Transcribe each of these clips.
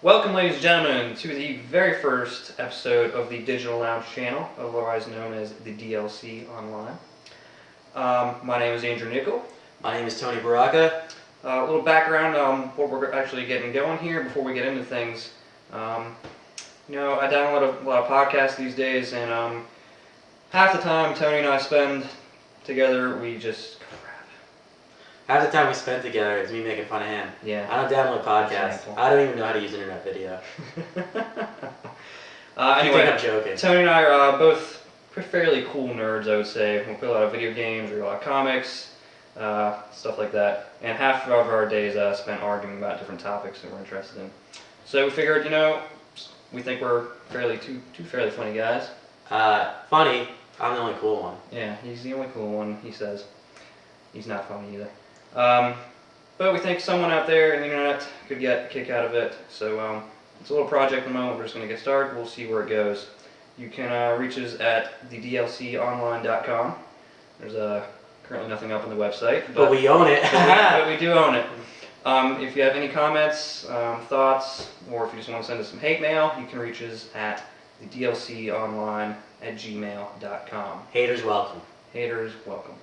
Welcome, ladies and gentlemen, to the very first episode of the Digital Lounge channel, otherwise known as the DLC Online. My name is Andrew Nickel. My name is Tony Baraka. A little background on what we're actually getting going here before we get into things. I download a lot of podcasts these days, and half the time Tony and I spend together, we just crap. Half the time we spend together is me making fun of him. Yeah. I don't download podcasts. I don't even know how to use internet video. Anyway, I'm joking. Tony and I are both fairly cool nerds, I would say. We play a lot of video games, read a lot of comics, stuff like that. And half of our days spent arguing about different topics that we're interested in. So we figured, we think we're two fairly funny guys. Funny, I'm the only cool one. Yeah, he's the only cool one, he says. He's not funny either. But we think someone out there in the internet could get a kick out of it. So it's a little project at the moment. We're just going to get started. We'll see where it goes. You can reach us at thedlconline.com. There's currently nothing up on the website. But we own it. but we do own it. If you have any comments, thoughts, or if you just want to send us some hate mail, you can reach us at thedlconline@gmail.com. Haters welcome. Haters welcome.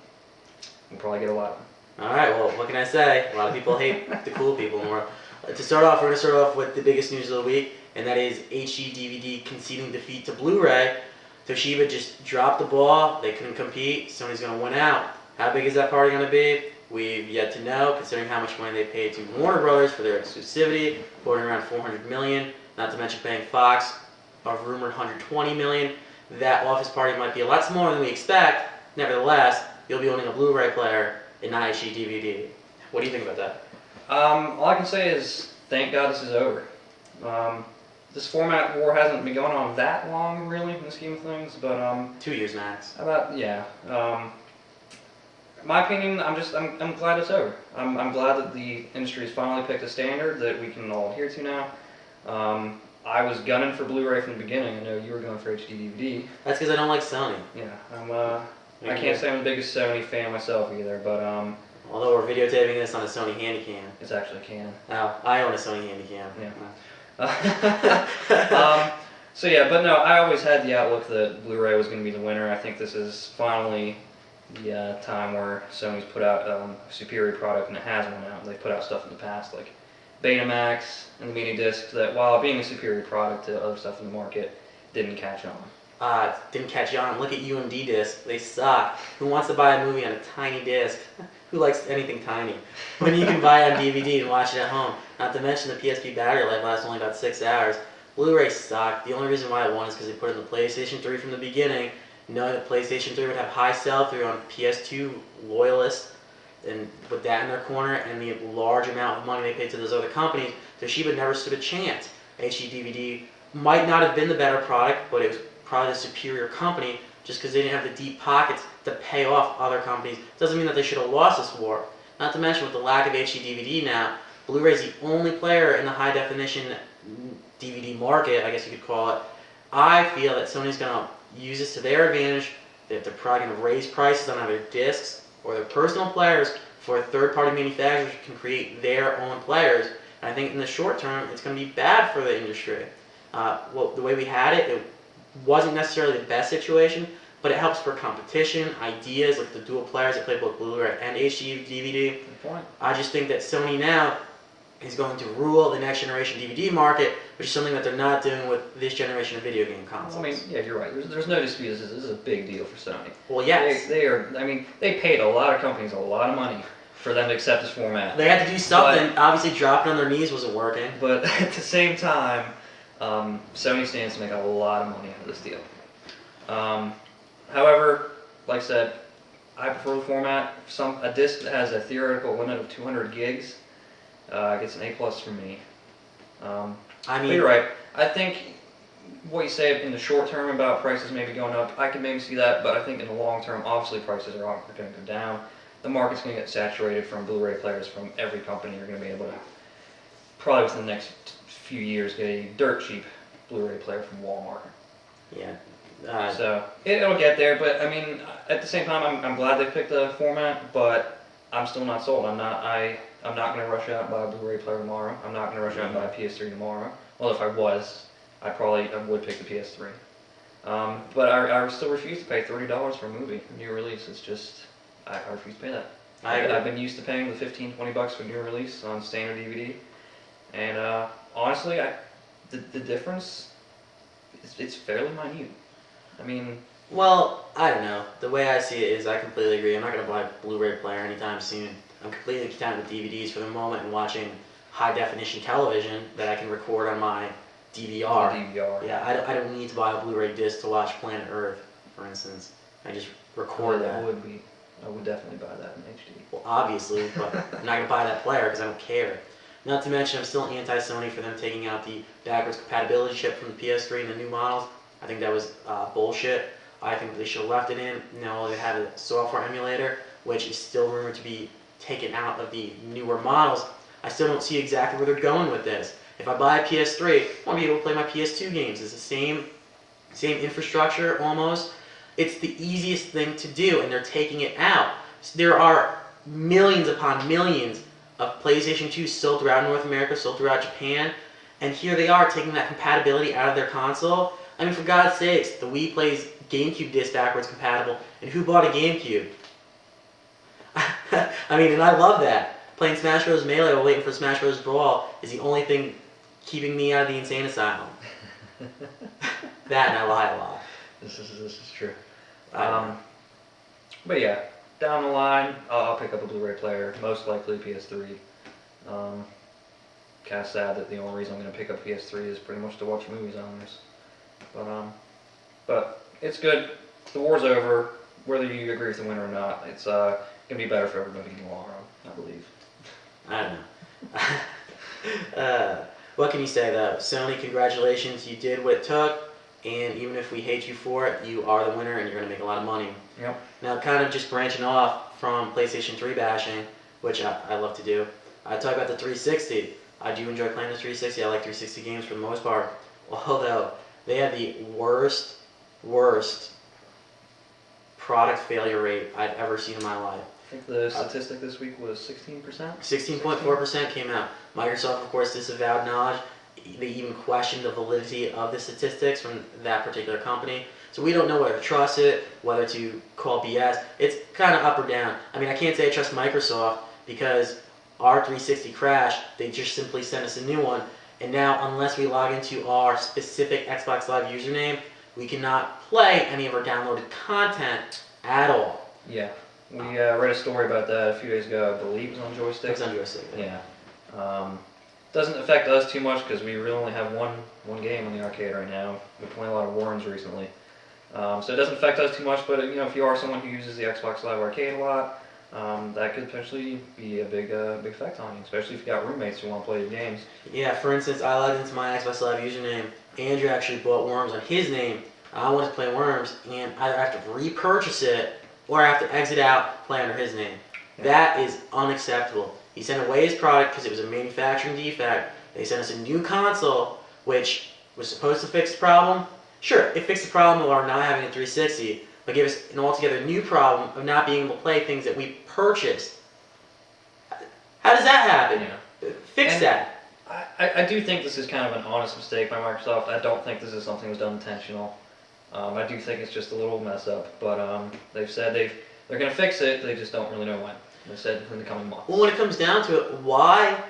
We'll probably get a lot of them. Alright, well, what can I say? A lot of people hate the cool people more. To start off, we're going to start off with the biggest news of the week, and that is HD DVD conceding defeat to Blu-ray. Toshiba just dropped the ball. They couldn't compete. Sony's going to win out. How big is that party going to be? We've yet to know, considering how much money they paid to Warner Brothers for their exclusivity, quoting around $400 million, not to mention paying Fox a rumored $120 million. That office party might be a lot smaller than we expect. Nevertheless, you'll be owning a Blu-ray player and not HD DVD. What do you think about that? All I can say is, thank God this is over. This format war hasn't been going on that long, really, in the scheme of things, but 2 years max. My opinion, I'm glad it's over. I'm glad that the industry has finally picked a standard that we can all adhere to now. I was gunning for Blu-ray from the beginning. I know you were going for HD DVD. That's because I don't like Sony. Yeah, I can't say I'm the biggest Sony fan myself either, but although we're videotaping this on a Sony Handycam. It's actually a Canon. Oh, I own a Sony Handycam. Yeah. But no, I always had the outlook that Blu-ray was going to be the winner. I think this is finally the time where Sony's put out a superior product, and it has one out. They've put out stuff in the past like Betamax and the mini disc that, while being a superior product to other stuff in the market, didn't catch on. Didn't catch on. Look at UMD discs. They suck. Who wants to buy a movie on a tiny disc? Who likes anything tiny? When you can buy it on DVD and watch it at home. Not to mention the PSP battery life lasts only about 6 hours. Blu-ray sucked. The only reason why it won is because they put it in the PlayStation 3 from the beginning, knowing that PlayStation 3 would have high sell-through on PS2 loyalists, and with that in their corner and the large amount of money they paid to those other companies, Toshiba never stood a chance. HD DVD might not have been the better product, but it was probably the superior company just because they didn't have the deep pockets to pay off other companies. Doesn't mean that they should have lost this war. Not to mention, with the lack of HD DVD now, Blu-ray is the only player in the high definition DVD market, I guess you could call it. I feel that Sony's going to use this to their advantage. They're probably going to raise prices on either discs or their personal players for third-party manufacturers who can create their own players. And I think in the short term, it's going to be bad for the industry. The way we had it wasn't necessarily the best situation, but it helps for competition, ideas, like the dual players that play both Blu-ray and HD DVD. Good point. I just think that Sony now is going to rule the next generation DVD market, which is something that they're not doing with this generation of video game consoles. I mean, yeah, you're right. There's no dispute. This is a big deal for Sony. Well, yes. They paid a lot of companies a lot of money for them to accept this format. They had to do something. Obviously, dropping on their knees wasn't working. But at the same time, Sony stands to make a lot of money out of this deal. However, like I said, I prefer the format. A disc that has a theoretical limit of 200 gigs gets an A+ from me. But you're right. I think what you say in the short term about prices maybe going up, I can maybe see that, but I think in the long term, obviously prices are going to go down. The market's going to get saturated from Blu-ray players from every company. You're going to be able to, probably within the next few years, get a dirt cheap Blu-ray player from Walmart. Yeah. So it'll get there, but I mean, at the same time, I'm glad they picked the format, but I'm still not sold. I'm not going to rush out and buy a Blu-ray player tomorrow. I'm not going to rush out and buy a PS3 tomorrow. Well, if I was, I would pick the PS3. But I still refuse to pay $30 for a movie, a new release. It's just, I refuse to pay that. I've been used to paying the $15-20 for new release on standard DVD, and honestly, the difference, it's fairly minute. I mean... Well, I don't know. The way I see it is I completely agree. I'm not going to buy a Blu-ray player anytime soon. I'm completely content with DVDs for the moment and watching high-definition television that I can record on my DVR. Yeah, I don't need to buy a Blu-ray disc to watch Planet Earth, for instance. I just record that. I would definitely buy that in HD. Well, obviously, but I'm not going to buy that player because I don't care. Not to mention, I'm still anti-Sony for them taking out the backwards compatibility chip from the PS3 and the new models. I think that was bullshit. I think they should have left it in. No, they have a software emulator, which is still rumored to be taken out of the newer models. I still don't see exactly where they're going with this. If I buy a PS3, I want to be able to play my PS2 games. It's the same infrastructure almost. It's the easiest thing to do, and they're taking it out. There are millions upon millions of PlayStation 2 sold throughout North America, sold throughout Japan, and here they are taking that compatibility out of their console. I mean, for God's sakes, the Wii plays GameCube disc backwards compatible, and who bought a GameCube? I mean, and I love that. Playing Smash Bros. Melee while waiting for Smash Bros. Brawl is the only thing keeping me out of the insane asylum. That and I lie a lot. This is true. But yeah, down the line, I'll pick up a Blu-ray player, most likely PS3. Kind of sad that the only reason I'm going to pick up PS3 is pretty much to watch movies on this. But it's good. The war's over. Whether you agree with the winner or not, it's going to be better for everybody in the long run, I believe. I don't know. What can you say though? Sony, congratulations, you did what it took. And even if we hate you for it, you are the winner and you're going to make a lot of money. Yep. Now, kind of just branching off from PlayStation 3 bashing, which I love to do, I talk about the 360. I do enjoy playing the 360. I like 360 games for the most part. Although, they have the worst product failure rate I've ever seen in my life. I think the statistic this week was 16%? 16.4% came out. Microsoft, of course, disavowed knowledge. They even questioned the validity of the statistics from that particular company. So we don't know whether to trust it, whether to call BS. It's kind of up or down. I mean, I can't say I trust Microsoft because our 360 crashed. They just simply sent us a new one. And now, unless we log into our specific Xbox Live username, we cannot play any of our downloaded content at all. Yeah. We read a story about that a few days ago. I believe it was on Joystick. It was on Joystick. Yeah. Doesn't affect us too much because we really only have one game on the arcade right now. We've played a lot of Worms recently. So it doesn't affect us too much, but if you are someone who uses the Xbox Live Arcade a lot, that could potentially be a big effect on you, especially if you got roommates who want to play your games. Yeah, for instance, I logged into my Xbox Live username. Andrew actually bought Worms on his name. I wanted to play Worms, and either I have to repurchase it or I have to exit out, play under his name. Yeah. That is unacceptable. He sent away his product because it was a manufacturing defect. They sent us a new console, which was supposed to fix the problem. Sure, it fixed the problem of our not having a 360, but gave us an altogether new problem of not being able to play things that we purchased. How does that happen? Yeah. Fix that. I do think this is kind of an honest mistake by Microsoft. I don't think this is something that was done intentional. I do think it's just a little mess up, but they've said they're going to fix it. They just don't really know when. They said in the coming months. Well, when it comes down to it, why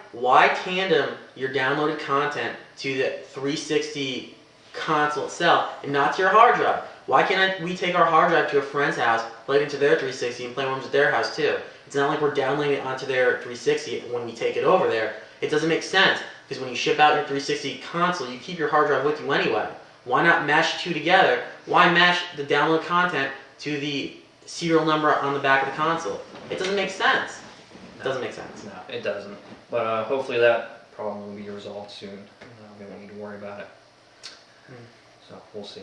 tandem your downloaded content to the 360 console itself and not to your hard drive? Why can't we take our hard drive to a friend's house, plug it into their 360, and play Worms at their house too? It's not like we're downloading it onto their 360 when we take it over there. It doesn't make sense because when you ship out your 360 console, you keep your hard drive with you anyway. Why not mash the two together? Why mash the download content to the serial number on the back of the console? It doesn't make sense. It doesn't make sense. No, it doesn't. But hopefully that problem will be resolved soon. We won't need to worry about it. So we'll see.